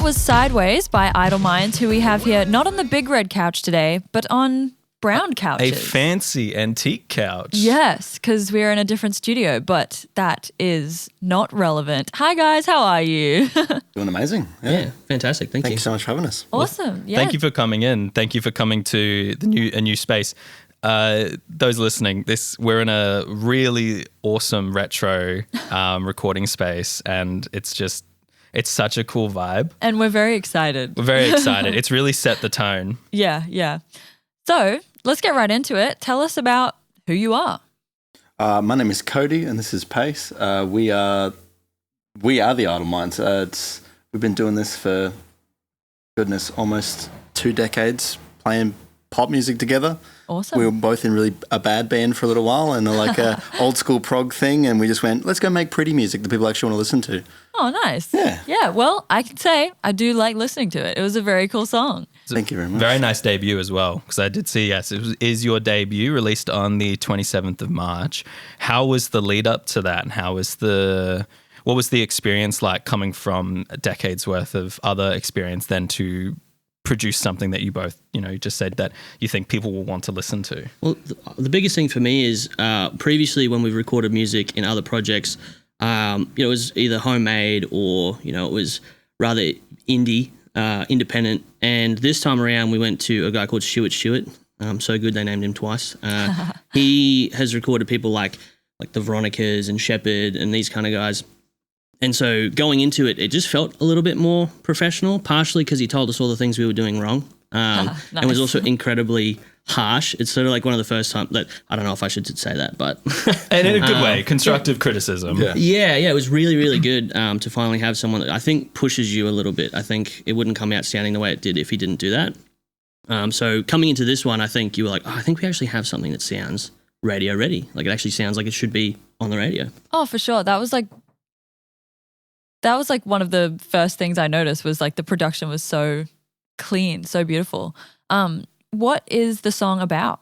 was Sideways by Idle Minds, who we have here not on the big red couch today, but on brown couches. A fancy antique couch. Yes, because we're in a different studio, but that is not relevant. Hi guys, how are you? Doing amazing. Yeah, fantastic. Thank you. Thank you so much for having us. Awesome. Yeah. Thank you for coming in. Thank you for coming to a new space. Those listening, we're in a really awesome retro recording space, and it's such a cool vibe. And we're very excited. We're very excited. It's really set the tone. Yeah. So let's get right into it. Tell us about who you are. My name is Cody, and this is Pace. We are the Idle Minds. We've been doing this for goodness, almost 2 decades, playing pop music together. Awesome. We were both in really a bad band for a little while and like a old school prog thing, and we just went, let's go make pretty music that people actually want to listen to. Oh, nice. Yeah. Yeah, well, I can say I do like listening to it. It was a very cool song. Thank you very much. Very nice debut as well, because I did see, yes, is your debut released on the 27th of March. How was the lead up to that, and what was the experience like coming from a decade's worth of other experience then to produce something that you both, you just said that you think people will want to listen to? Well, the biggest thing for me is previously when we've recorded music in other projects, it was either homemade or, it was rather indie, independent. And this time around, we went to a guy called Stuart. So good they named him twice. He has recorded people like the Veronicas and Shepherd and these kind of guys. And so going into it, it just felt a little bit more professional, partially because he told us all the things we were doing wrong. Nice. And was also incredibly harsh. It's sort of like one of the first times that, I don't know if I should say that, but... And in a good way, constructive criticism. Yeah, it was really, really good to finally have someone that I think pushes you a little bit. I think it wouldn't come out sounding the way it did if he didn't do that. So coming into this one, I think you were like, I think we actually have something that sounds radio ready. Like it actually sounds like it should be on the radio. Oh, for sure. That was like one of the first things I noticed was like the production was so clean, so beautiful. What is the song about?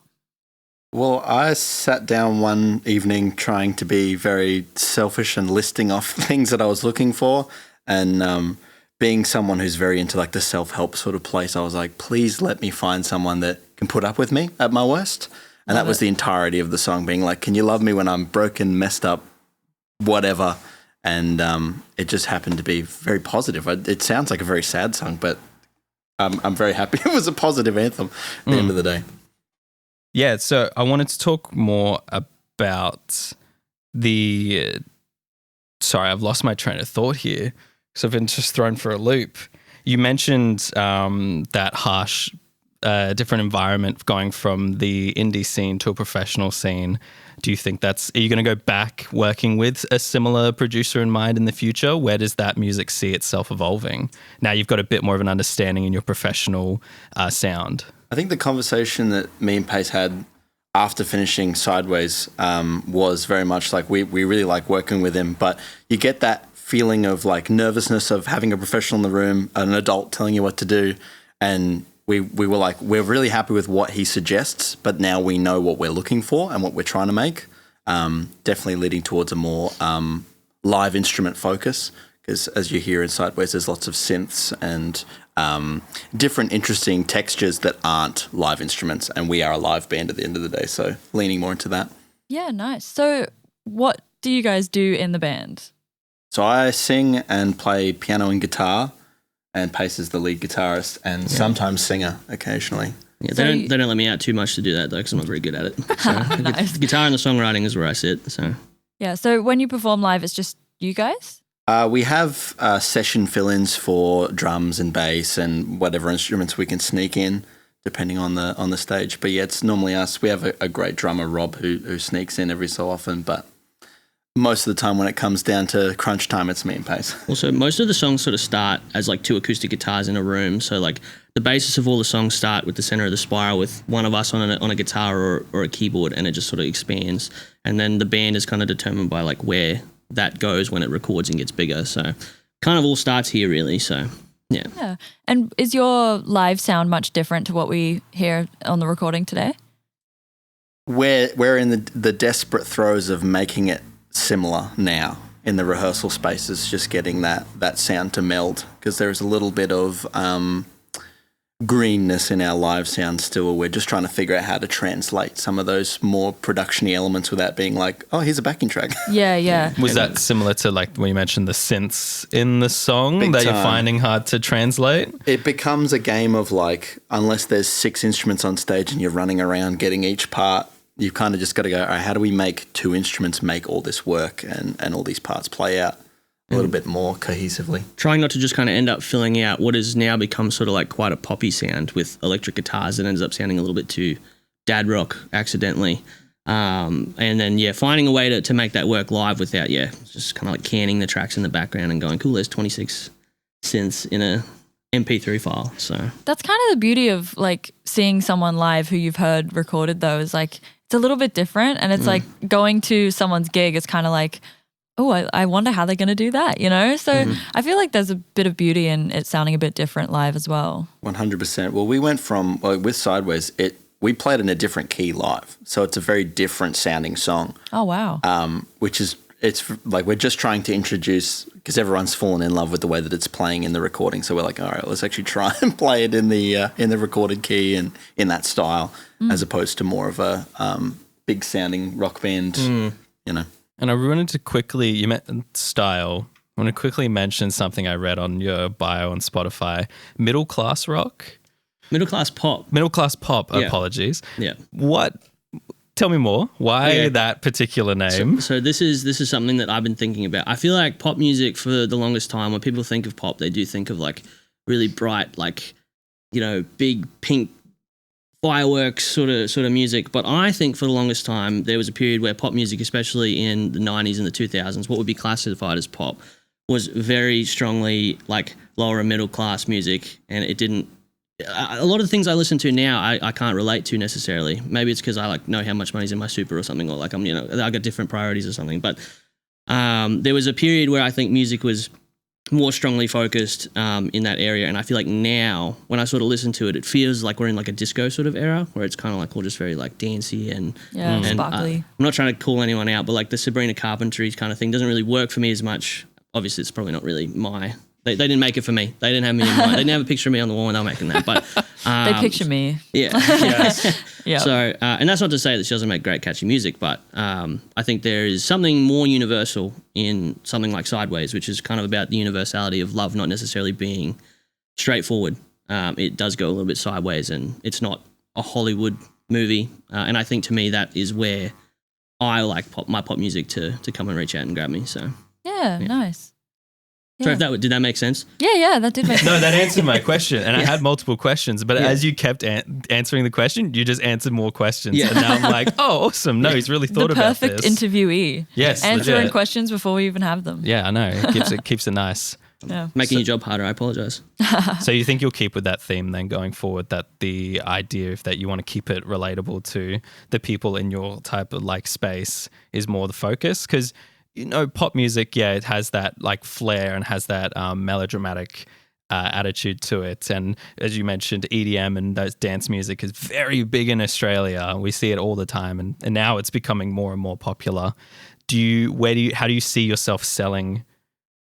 Well, I sat down one evening trying to be very selfish and listing off things that I was looking for. And being someone who's very into like the self-help sort of place, I was like, please let me find someone that can put up with me at my worst. And that was the entirety of the song, being like, can you love me when I'm broken, messed up, whatever? And it just happened to be very positive. It sounds like a very sad song, but I'm very happy it was a positive anthem at the end of the day. Yeah, so I wanted to talk more about sorry, I've lost my train of thought here, so I've been just thrown for a loop. You mentioned that harsh, different environment going from the indie scene to a professional scene. Do you think are you going to go back working with a similar producer in mind in the future? Where does that music see itself evolving? Now you've got a bit more of an understanding in your professional sound. I think the conversation that me and Pace had after finishing Sideways was very much like we really like working with him, but you get that feeling of like nervousness of having a professional in the room, an adult telling you what to do, and we were like, we're really happy with what he suggests, but now we know what we're looking for and what we're trying to make. Definitely leading towards a more live instrument focus, because as you hear in Sideways, there's lots of synths and different interesting textures that aren't live instruments, and we are a live band at the end of the day, so leaning more into that. Yeah, nice. So what do you guys do in the band? So I sing and play piano and guitar, and Pace is the lead guitarist and sometimes singer occasionally. Yeah, they don't let me out too much to do that though, because I'm not very good at it. So Nice. the guitar and the songwriting is where I sit. So Yeah, so when you perform live, it's just you guys? We have session fill-ins for drums and bass and whatever instruments we can sneak in, depending on the stage. But yeah, it's normally us. We have a great drummer, Rob, who sneaks in every so often, but most of the time when it comes down to crunch time, it's me and Pace. Also, most of the songs sort of start as like 2 acoustic guitars in a room. So like the basis of all the songs start with the center of the spiral with one of us on a guitar or a keyboard, and it just sort of expands. And then the band is kind of determined by like where that goes when it records and gets bigger. So kind of all starts here really. So yeah. Yeah. And is your live sound much different to what we hear on the recording today? We're in the desperate throes of making it similar now. in the rehearsal spaces, just getting that sound to meld, because there is a little bit of greenness in our live sound still. We're just trying to figure out how to translate some of those more production-y elements without being like, oh, here's a backing track. Yeah. Was that similar to like when you mentioned the synths in the song Big that you're time. finding hard to translate? It becomes a game of like, unless there's 6 instruments on stage and you're running around getting each part, you've kind of just got to go, all right, how do we make 2 instruments make all this work and all these parts play out a little bit more cohesively? Trying not to just kind of end up filling out what has now become sort of like quite a poppy sound with electric guitars that ends up sounding a little bit too dad rock accidentally. And then, finding a way to make that work live without, just kind of like canning the tracks in the background and going, cool, there's 26 synths in a MP3 file. So That's kind of the beauty of like seeing someone live who you've heard recorded though, is like it's a little bit different, and it's like going to someone's gig, it's kind of like, oh, I wonder how they're going to do that, you know? So I feel like there's a bit of beauty in it sounding a bit different live as well. 100%. Well, we went from, with Sideways, we played in a different key live. So it's a very different sounding song. Oh, wow. Which is, it's like we're just trying to introduce, because everyone's fallen in love with the way that it's playing in the recording. So we're like, all right, let's actually try and play it in the recorded key and in that style, as opposed to more of a big sounding rock band, you know. And I wanted to quickly, you meant style. I want to quickly mention something I read on your bio on Spotify. Middle class rock? middle class pop. Middle class pop, Yeah. apologies. Yeah. What? Tell me more. Why Yeah. that particular name? So this is something that I've been thinking about. I feel like pop music for the longest time, when people think of pop, they do think of like really bright, like, you know, big pink fireworks sort of music. But I think for the longest time there was a period where pop music, especially in the 90s and the 2000s, what would be classified as pop, was very strongly like lower and middle class music, and it didn't. A lot of the things I listen to now, I can't relate to necessarily. Maybe it's because I like know how much money's in my super or something, or like I'm, you know, I got different priorities or something. But there was a period where I think music was more strongly focused in that area, and I feel like now when I sort of listen to it, it feels like we're in like a disco sort of era where it's kind of like all just very like dancey and sparkly. I'm not trying to call anyone out, but like the Sabrina Carpenter kind of thing doesn't really work for me as much. Obviously, it's probably not really my. They didn't make it for me. They didn't have me in mind. They didn't have a picture of me on the wall when they were making that. But They picture me. yeah. Yeah. So, and that's not to say that she doesn't make great, catchy music, but I think there is something more universal in something like Sideways, which is kind of about the universality of love not necessarily being straightforward. It does go a little bit sideways, and it's not a Hollywood movie. And I think to me that is where I like my pop music to come and reach out and grab me. So, Yeah, nice. sorry Yeah. if did that make sense? Yeah, that did make sense. No, that answered my question. And I had multiple questions, but Yeah. as you kept answering the question, you just answered more questions. Yeah. And now I'm like, oh, awesome. No, he's really thought The about perfect this. interviewee. Yes, Answering legit. questions before we even have them. Yeah, I know. It keeps it nice. Yeah. Making your job harder. I apologize. So you think you'll keep with that theme then going forward, that the idea of that you want to keep it relatable to the people in your type of like space is more the focus? Because, you know, pop music, yeah, it has that like flair and has that melodramatic attitude to it. And as you mentioned, EDM and those dance music is very big in Australia. We see it all the time, and now it's becoming more and more popular. How do you see yourself selling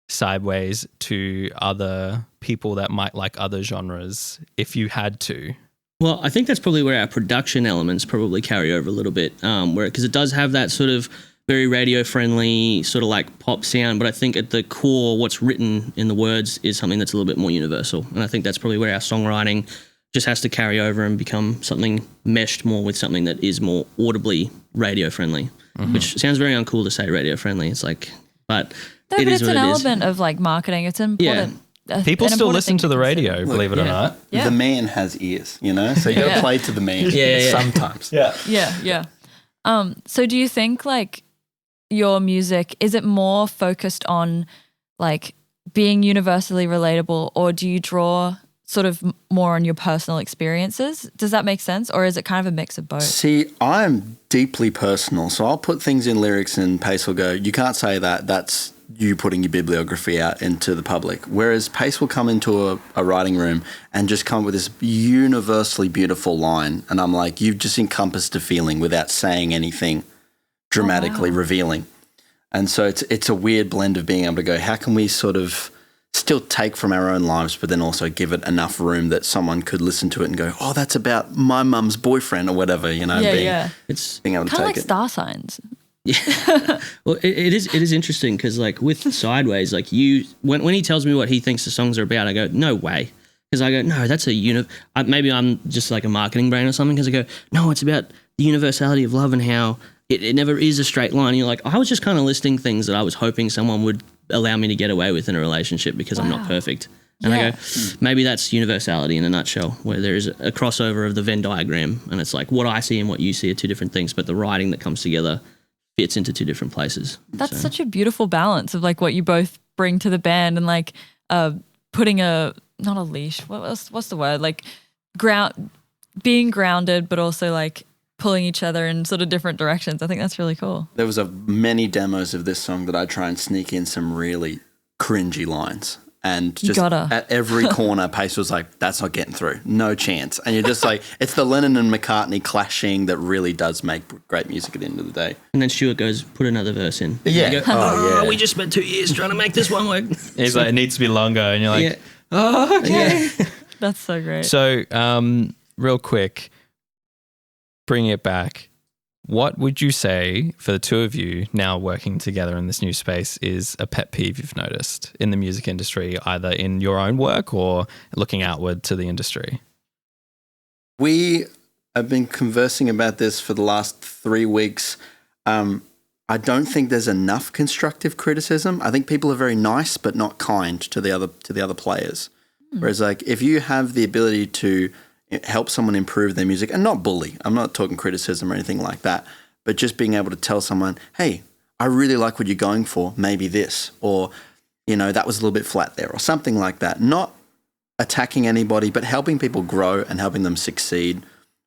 Sideways to other people that might like other genres if you had to? Well, I think that's probably where our production elements probably carry over a little bit, because it does have that sort of very radio friendly sort of like pop sound, but I think at the core, what's written in the words is something that's a little bit more universal. And I think that's probably where our songwriting just has to carry over and become something meshed more with something that is more audibly radio friendly, which sounds very uncool to say radio friendly. It's like, but No, it but is it's what an it is. element of like marketing. It's important. People an still important listen thing to the consider. radio, believe it or not. Yeah. The man has ears, you know? So you got to play to the man sometimes. Yeah. Yeah. So do you think like your music, is it more focused on like being universally relatable, or do you draw sort of more on your personal experiences? Does that make sense? Or is it kind of a mix of both? See, I'm deeply personal, so I'll put things in lyrics and Pace will go, you can't say that, that's you putting your bibliography out into the public. Whereas Pace will come into a writing room and just come up with this universally beautiful line, and I'm like, you've just encompassed a feeling without saying anything dramatically revealing. And so it's a weird blend of being able to go, how can we sort of still take from our own lives, but then also give it enough room that someone could listen to it and go, oh, that's about my mum's boyfriend or whatever, you know, It's being able to kind of take like it. star signs. well, it is interesting because like with Sideways, like when he tells me what he thinks the songs are about, I go, no way. Because I go, no, that's maybe I'm just like a marketing brain or something, because I go, no, it's about the universality of love and how it never is a straight line. You're like, I was just kind of listing things that I was hoping someone would allow me to get away with in a relationship because I'm not perfect. And I go, maybe that's universality in a nutshell, where there is a crossover of the Venn diagram, and it's like what I see and what you see are two different things, but the writing that comes together fits into two different places. That's such a beautiful balance of like what you both bring to the band, and like putting not a leash. What's the word? Like being grounded, but also like pulling each other in sort of different directions. I think that's really cool. There was many demos of this song that I try and sneak in some really cringy lines. And just at every corner, Pace was like, that's not getting through. No chance. And you're just like, it's the Lennon and McCartney clashing that really does make great music at the end of the day. And then Stuart goes, put another verse in. Yeah. Go, we just spent 2 years trying to make this one work. He's like, it needs to be longer. And you're like, oh, okay. Yeah. That's so great. So real quick, bringing it back, what would you say for the two of you now working together in this new space is a pet peeve you've noticed in the music industry, either in your own work or looking outward to the industry? We have been conversing about this for the last 3 weeks. I don't think there's enough constructive criticism. I think people are very nice but not kind to the other players. Whereas like if you have the ability to help someone improve their music and not bully. I'm not talking criticism or anything like that, but just being able to tell someone, hey, I really like what you're going for, maybe this, or, you know, that was a little bit flat there or something like that. Not attacking anybody, but helping people grow and helping them succeed.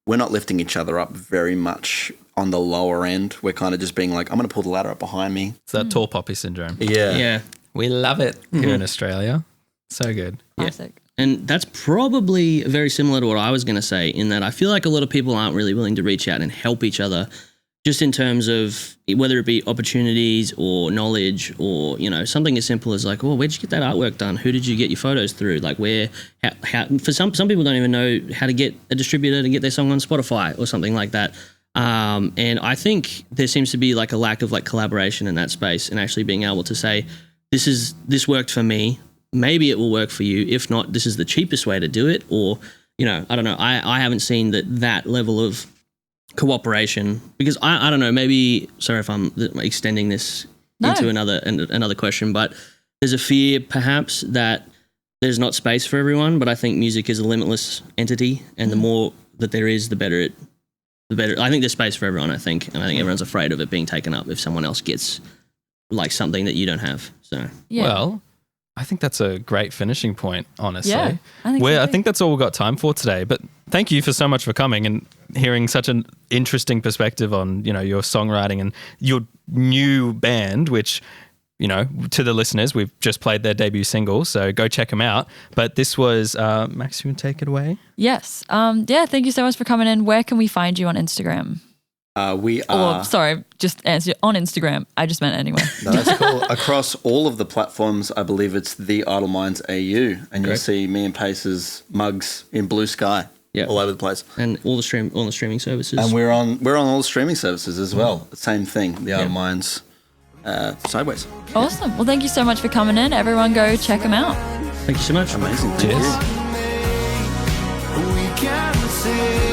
We're not lifting each other up very much on the lower end. We're kind of just being like, I'm going to pull the ladder up behind me. It's that tall poppy syndrome. Yeah. We love it here in Australia. So good. Classic. And that's probably very similar to what I was going to say, in that I feel like a lot of people aren't really willing to reach out and help each other, just in terms of whether it be opportunities or knowledge or, you know, something as simple as like, oh, where'd you get that artwork done? Who did you get your photos through? Like how for some people don't even know how to get a distributor to get their song on Spotify or something like that. And I think there seems to be like a lack of like collaboration in that space, and actually being able to say, this worked for me. Maybe it will work for you. If not, this is the cheapest way to do it. Or, you know, I don't know. I haven't seen that level of cooperation, because I don't know, maybe, sorry if I'm extending this into another question, but there's a fear perhaps that there's not space for everyone, but I think music is a limitless entity, and the more that there is, the better. I think there's space for everyone, I think, and I think everyone's afraid of it being taken up if someone else gets like something that you don't have. So Well, I think that's a great finishing point, honestly. Yeah, I think that's all we've got time for today. But thank you for so much for coming and hearing such an interesting perspective on, you know, your songwriting and your new band, which, you know, to the listeners, we've just played their debut single, so go check them out. But this was, Max, you want to take it away? Yes. Thank you so much for coming in. Where can we find you on Instagram? We are... just answer on Instagram. I just meant anywhere. No, that's cool. Across all of the platforms, I believe it's The Idle Minds AU, and you'll see me and Pace's mugs in blue sky all over the place. And all the streaming services. And we're on all the streaming services as well. Same thing, The Idle Minds Sideways. Awesome. Well, thank you so much for coming in. Everyone go check them out. Thank you so much. Amazing. Cheers. Thank you.